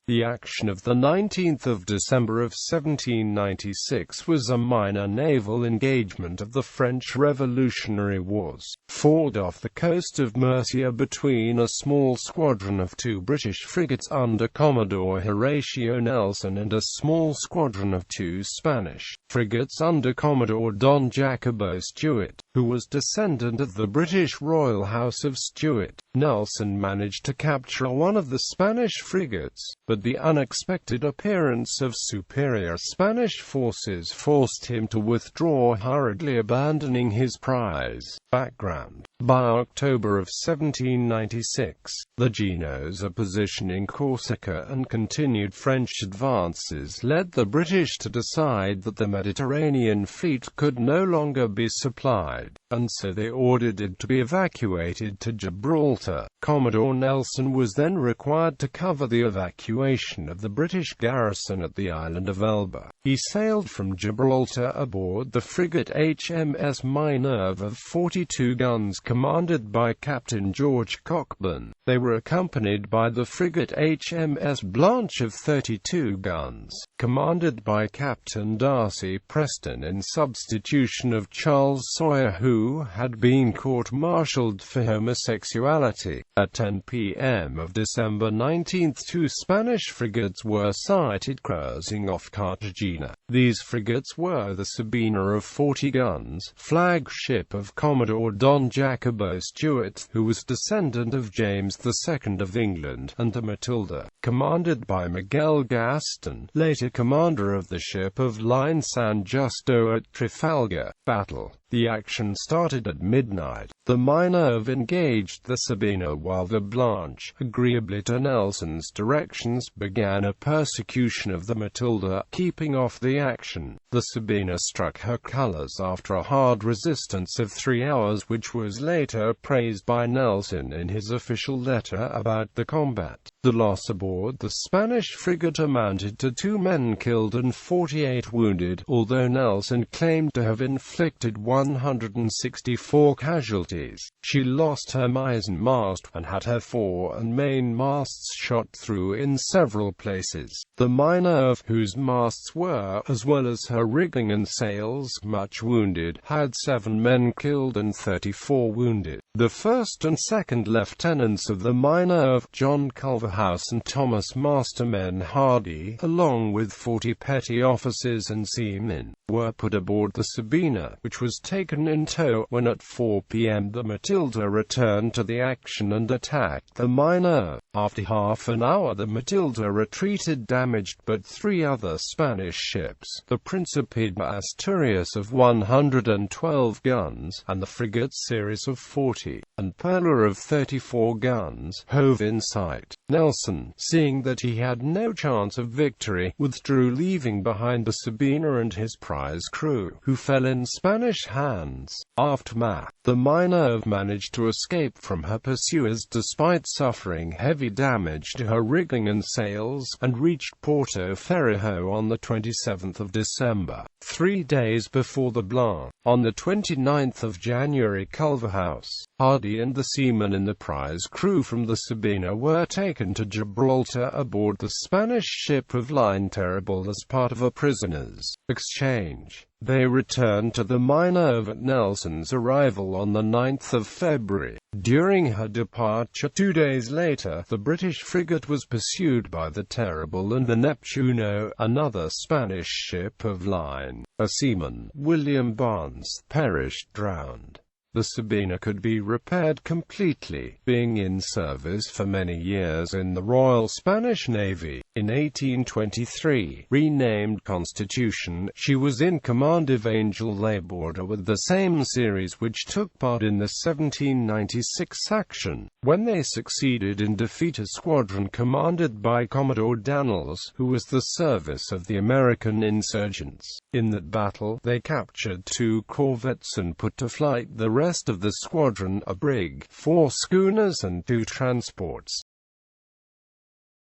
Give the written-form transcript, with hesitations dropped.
The action of the 19th of December of 1796 was a minor naval engagement of the French Revolutionary Wars, fought off the coast of Murcia between a small squadron of 2 British frigates under Commodore Horatio Nelson and a small squadron of 2 Spanish frigates under Commodore Don Jacobo Stuart, who was descendant of the British royal house of Stuart. Nelson managed to capture one of the Spanish frigates, but the unexpected appearance of superior Spanish forces forced him to withdraw, hurriedly abandoning his prize. Background. By October of 1796, the Geno's opposition in Corsica and continued French advances led the British to decide that the Mediterranean fleet could no longer be supplied, and so they ordered it to be evacuated to Gibraltar. Commodore Nelson was then required to cover the evacuation of the British garrison at the island of Elba. He sailed from Gibraltar aboard the frigate HMS Minerve of 42 guns commanded by Captain George Cockburn. They were accompanied by the frigate HMS Blanche of 32 guns, commanded by Captain Darcy Preston in substitution of Charles Sawyer, who had been court-martialed for homosexuality. At 10 p.m. of December 19, 2 Spanish frigates were sighted cruising off Cartagena. These frigates were the Sabina of 40 guns, flagship of Commodore Don Jacobo Stuart, who was descendant of James II of England, and the Matilda, commanded by Miguel Gaston, later commander of the ship of line San Justo at Trafalgar. Battle. The action started at midnight. The Minerve engaged the Sabina while the Blanche, agreeably to Nelson's directions, began a persecution of the Matilda, keeping off the action. The Sabina struck her colors after a hard resistance of 3 hours, which was later praised by Nelson in his official letter about the combat. The loss aboard the Spanish frigate amounted to 2 men killed and 48 wounded, although Nelson claimed to have inflicted 164 casualties. She lost her mizzenmast, and had her fore and main masts shot through in several places. The Minerve, whose masts were, as well as her rigging and sails, much wounded, had 7 men killed and 34 wounded. The first and second lieutenants of the Minerve, John Culverhouse and Thomas Masterman Hardy, along with 40 petty officers and seamen, were put aboard the Sabina, which was taken in tow, when at 4 p.m. the Matilda returned to the action and attacked the Minerve. After half an hour the Matilda retreated damaged, but 3 other Spanish ships, the Príncipe de Asturias of 112 guns, and the frigate series of 40, and Perla of 34 guns, hove in sight. Nelson, seeing that he had no chance of victory, withdrew, leaving behind the Sabina and his prize crew, who fell in Spanish hands. Aftermath. The Minerve managed to escape from her pursuers despite suffering heavy damage to her rigging and sails, and reached Porto Ferrajo on the 27th of December, 3 days before the Blanche. On the 29th of January, Culverhouse, Hardy and the seamen in the prize crew from the Sabina were taken to Gibraltar aboard the Spanish ship of line Terrible as part of a prisoners' exchange. They returned to the Minerve at Nelson's arrival on the 9th of February. During her departure 2 days later, the British frigate was pursued by the Terrible and the Neptuno, another Spanish ship of line. A seaman, William Barnes, perished drowned. The Sabina could be repaired completely, being in service for many years in the Royal Spanish Navy. In 1823, renamed Constitution, she was in command of Angel Laborder with the same series which took part in the 1796 action, when they succeeded in defeat a squadron commanded by Commodore Daniels, who was the service of the American insurgents. In that battle, they captured 2 corvettes and put to flight the rest of the squadron, a brig, 4 schooners and 2 transports.